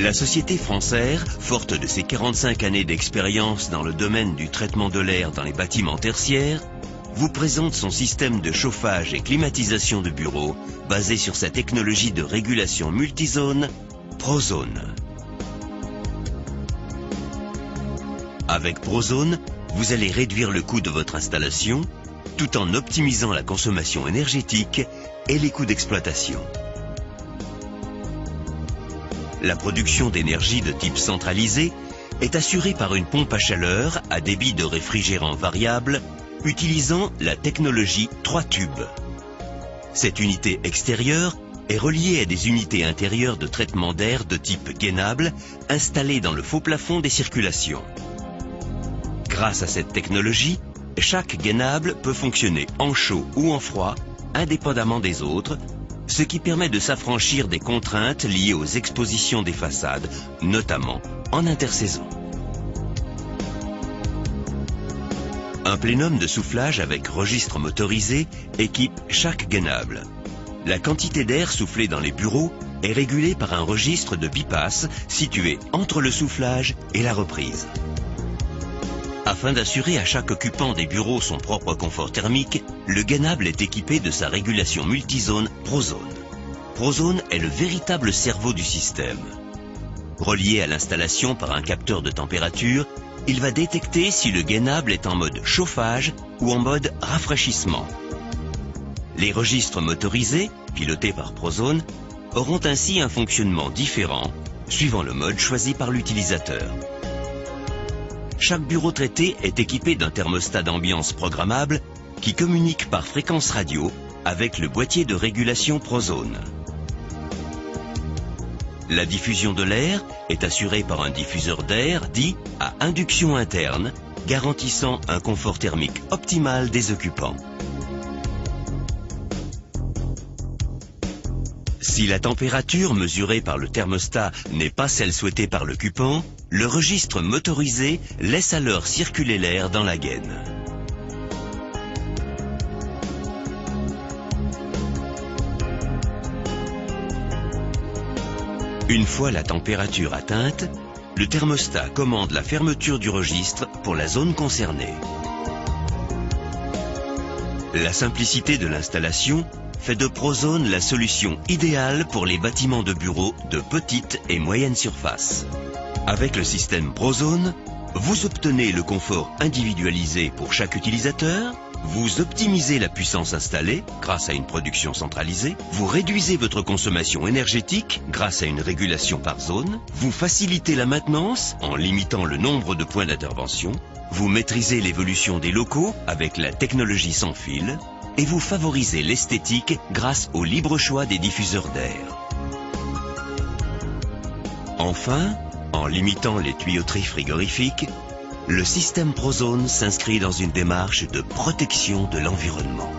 La société Francaire, forte de ses 45 années d'expérience dans le domaine du traitement de l'air dans les bâtiments tertiaires, vous présente son système de chauffage et climatisation de bureaux basé sur sa technologie de régulation multizone ProZone. Avec ProZone, vous allez réduire le coût de votre installation tout en optimisant la consommation énergétique et les coûts d'exploitation. La production d'énergie de type centralisé est assurée par une pompe à chaleur à débit de réfrigérant variable utilisant la technologie 3 tubes. Cette unité extérieure est reliée à des unités intérieures de traitement d'air de type gainable installées dans le faux plafond des circulations. Grâce à cette technologie, chaque gainable peut fonctionner en chaud ou en froid, indépendamment des autres, ce qui permet de s'affranchir des contraintes liées aux expositions des façades, notamment en intersaison. Un plénum de soufflage avec registre motorisé équipe chaque gainable. La quantité d'air soufflé dans les bureaux est régulée par un registre de bipasse situé entre le soufflage et la reprise. Afin d'assurer à chaque occupant des bureaux son propre confort thermique, le gainable est équipé de sa régulation multizone ProZone. ProZone est le véritable cerveau du système. Relié à l'installation par un capteur de température, il va détecter si le gainable est en mode chauffage ou en mode rafraîchissement. Les registres motorisés, pilotés par ProZone, auront ainsi un fonctionnement différent suivant le mode choisi par l'utilisateur. Chaque bureau traité est équipé d'un thermostat d'ambiance programmable qui communique par fréquence radio avec le boîtier de régulation ProZone. La diffusion de l'air est assurée par un diffuseur d'air dit à induction interne, garantissant un confort thermique optimal des occupants. Si la température mesurée par le thermostat n'est pas celle souhaitée par l'occupant, le registre motorisé laisse alors circuler l'air dans la gaine. Une fois la température atteinte, le thermostat commande la fermeture du registre pour la zone concernée. La simplicité de l'installation fait de ProZone la solution idéale pour les bâtiments de bureaux de petite et moyenne surface. Avec le système ProZone, vous obtenez le confort individualisé pour chaque utilisateur, vous optimisez la puissance installée grâce à une production centralisée, vous réduisez votre consommation énergétique grâce à une régulation par zone, vous facilitez la maintenance en limitant le nombre de points d'intervention, vous maîtrisez l'évolution des locaux avec la technologie sans fil, et vous favorisez l'esthétique grâce au libre choix des diffuseurs d'air. Enfin, en limitant les tuyauteries frigorifiques, le système ProZone s'inscrit dans une démarche de protection de l'environnement.